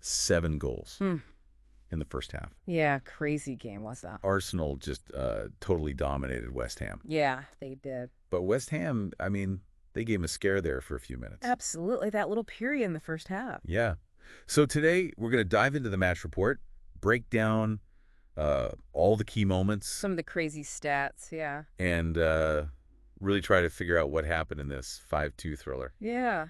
7 goals Hmm. in the first half. Yeah, crazy game was that. Arsenal just totally dominated West Ham. Yeah, they did. But West Ham, I mean, they gave him a scare there for a few minutes. Absolutely, that little period in the first half. Yeah. So today we're going to dive into the match report, break down all the key moments, Some of the crazy stats, yeah. and really try to figure out what happened in this 5-2 thriller. Yeah.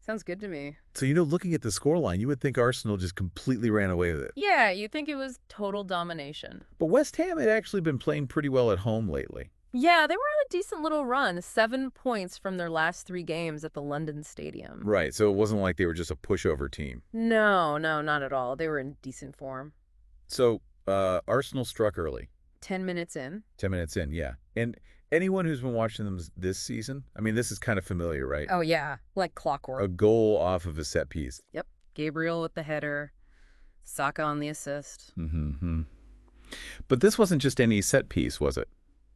Sounds good to me. So, looking at the scoreline, you would think Arsenal just completely ran away with it. Yeah, you think it was total domination. But West Ham had actually been playing pretty well at home lately. Yeah, they were on a decent little run. 7 points from their last 3 games at the London Stadium. Right, so it wasn't like they were just a pushover team. No, not at all. They were in decent form. So, Arsenal struck early. 10 minutes in. 10 minutes in, yeah. And anyone who's been watching them this season, I mean, this is kind of familiar, right? Oh, yeah, like clockwork. A goal off of a set piece. Yep. Gabriel with the header. Saka on the assist. Mm-hmm. But this wasn't just any set piece, was it?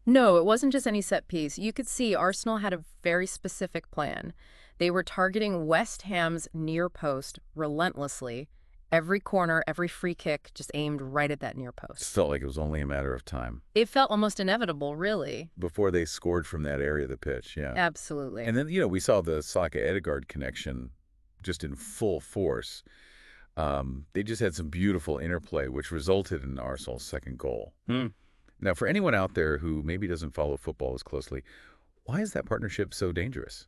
No, it wasn't just any set piece. You could see Arsenal had a very specific plan. They were targeting West Ham's near post relentlessly. Every corner, every free kick just aimed right at that near It post. felt like it was only a matter of time. It felt almost inevitable, really. Before they scored from that area of the pitch, yeah. Absolutely. And then, we saw the Saka-Ødegaard connection just in full force. They just had some beautiful interplay, which resulted in Arsenal's second goal. Now, for anyone out there who maybe doesn't follow football as closely, why is that partnership so dangerous?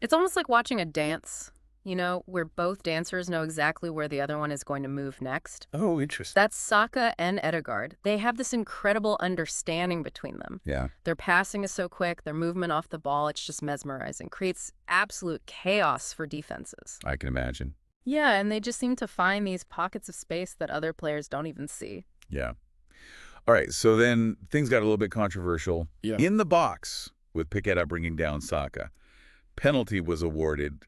It's almost like watching a dance, where both dancers know exactly where the other one is going to move next. Oh, interesting. That's Saka and Ødegaard. They have this incredible understanding between them. Yeah. Their passing is so quick, their movement off the ball, it's just mesmerizing. Creates absolute chaos for defenses. I can imagine. Yeah, and they just seem to find these pockets of space that other players don't even see. Yeah. All right, so then things got a little bit controversial. Yeah. In the box, with Piqueta bringing down Saka, penalty was awarded,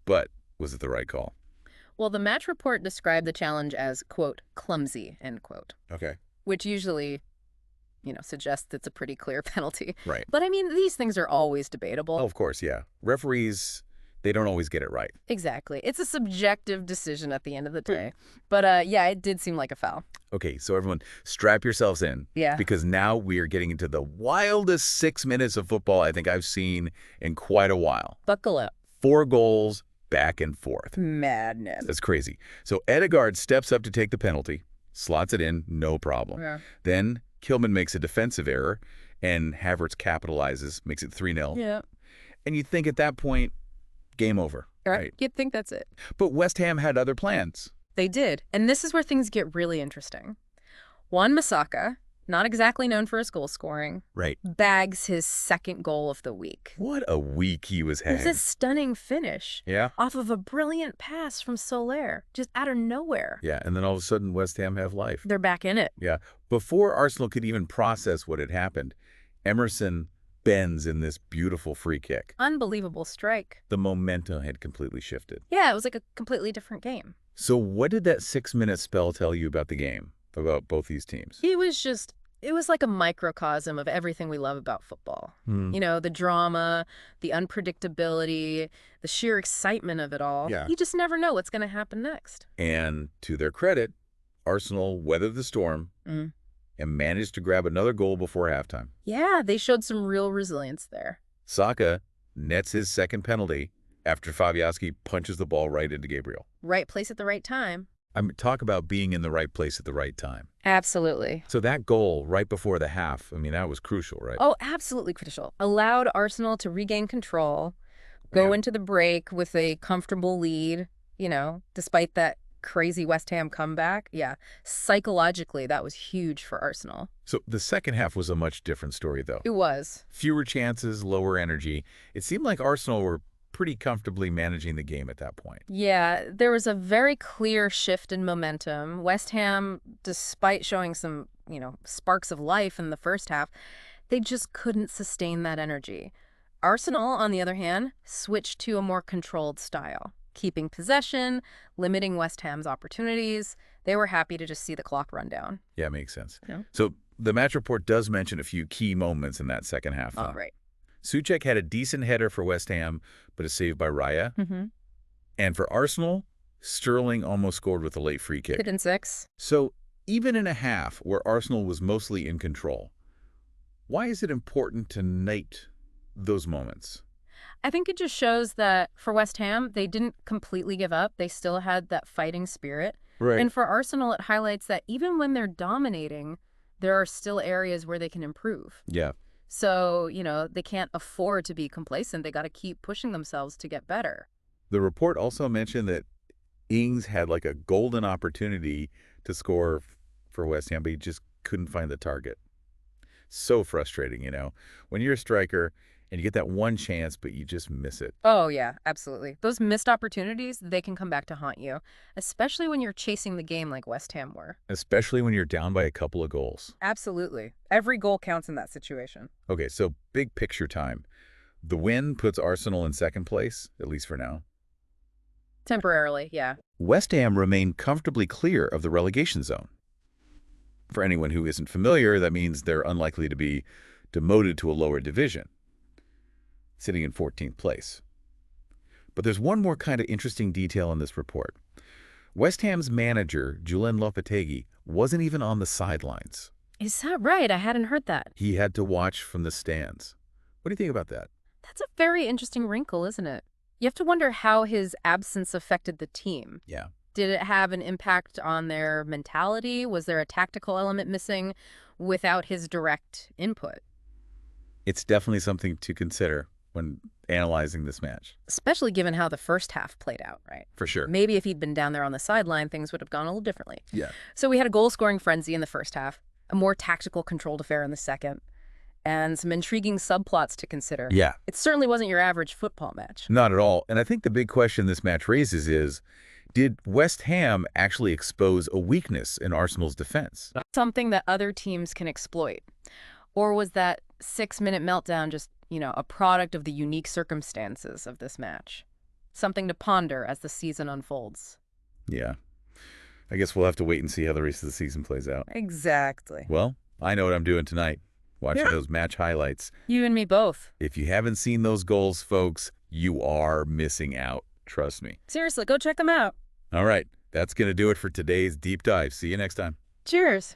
but was it the right call? Well, the match report described the challenge as, quote, clumsy, end quote, Okay. which usually, suggests it's a pretty clear penalty. Right. But I mean, these things are always debatable. Oh, of course, yeah. Referees, they don't always get it right. Exactly. It's a subjective decision at the end of the day. But yeah, it did seem like a foul. Okay, so everyone, strap yourselves in. Yeah. Because now we are getting into the wildest 6 minutes of football I think I've seen in quite a while. Buckle up. 4 goals back and forth. Madness. That's crazy. So Ødegaard steps up to take the penalty, slots it in, no problem. Yeah. Then Kilman makes a defensive error, and Havertz capitalizes, makes it 3-0. Yeah. And you think at that point, game over. Right. You'd think that's it. But West Ham had other plans. They did. And this is where things get really interesting. Juan Masaka, not exactly known for his goal scoring, Right. bags his second goal of the week. What a week he was It was having. a stunning finish. Yeah? Off of a brilliant pass from Soler, just out of nowhere. Yeah, and then all of a sudden West Ham have life. They're back in it. Yeah. Before Arsenal could even process what had happened, Emerson bends in this beautiful free kick. Unbelievable strike. The momentum had completely shifted. Yeah, it was like a completely different game. So what did that 6-minute spell tell you about the game, about both these teams? It was like a microcosm of everything we love about football. The drama, the unpredictability, the sheer excitement of it all. Yeah. You just never know what's going to happen next. And to their credit, Arsenal weathered the storm and managed to grab another goal before halftime. Yeah, they showed some real resilience there. Saka nets his second penalty after Fabianski punches the ball right into Gabriel. Right place at the right time. I mean, talk about being in the right place at the right time. Absolutely. So that goal right before the half, I mean, that was crucial, right? Oh, absolutely crucial. Allowed Arsenal to regain control, go into the break with a comfortable lead, despite that crazy West Ham comeback. Yeah, psychologically, that was huge for Arsenal. So the second half was a much different story, though. It was. Fewer chances, lower energy. It seemed like Arsenal were pretty comfortably managing the game at that point. Yeah, there was a very clear shift in momentum. West Ham, despite showing some, sparks of life in the first half, they just couldn't sustain that energy. Arsenal, on the other hand, switched to a more controlled style, keeping possession, limiting West Ham's opportunities. They were happy to just see the clock run down. Yeah, makes sense. Yeah. So the match report does mention a few key moments in that second half. Oh, right. Souček had a decent header for West Ham, but a save by Raya. And for Arsenal, Sterling almost scored with a late free kick. Hit in 6. So even in a half where Arsenal was mostly in control, why is it important to note those moments? I think it just shows that for West Ham, they didn't completely give up. They still had that fighting spirit. Right. And for Arsenal, it highlights that even when they're dominating, there are still areas where they can improve. Yeah. So, they can't afford to be complacent. They got to keep pushing themselves to get better. The report also mentioned that Ings had like a golden opportunity to score for West Ham, but he just couldn't find the target. So frustrating, when you're a striker and you get that one chance, but you just miss it. Oh, yeah, absolutely. Those missed opportunities, they can come back to haunt you, especially when you're chasing the game like West Ham were. Especially when you're down by a couple of goals. Absolutely. Every goal counts in that situation. Okay, so big picture time. The win puts Arsenal in second place, at least for now. Temporarily, yeah. West Ham remain comfortably clear of the relegation zone. For anyone who isn't familiar, that means they're unlikely to be demoted to a lower division, sitting in 14th place. But there's one more kind of interesting detail in this report. West Ham's manager, Julen Lopetegui, wasn't even on the sidelines. Is that right? I hadn't heard that. He had to watch from the stands. What do you think about that? That's a very interesting wrinkle, isn't it? You have to wonder how his absence affected the team. Yeah. Did it have an impact on their mentality? Was there a tactical element missing without his direct input? It's definitely something to consider when analyzing this match. Especially given how the first half played out, right? For sure. Maybe if he'd been down there on the sideline, things would have gone a little differently. Yeah. So we had a goal-scoring frenzy in the first half, a more tactical controlled affair in the second, and some intriguing subplots to consider. Yeah. It certainly wasn't your average football match. Not at all. And I think the big question this match raises is, did West Ham actually expose a weakness in Arsenal's defense? Something that other teams can exploit? Or was that 6-minute meltdown just, a product of the unique circumstances of this match? Something to ponder as the season unfolds. Yeah. I guess we'll have to wait and see how the rest of the season plays out. Exactly. Well, I know what I'm doing tonight. Watching Yeah. those match highlights. You and me both. If you haven't seen those goals, folks, you are missing out. Trust me. Seriously, go check them out. All right. That's going to do it for today's deep dive. See you next time. Cheers.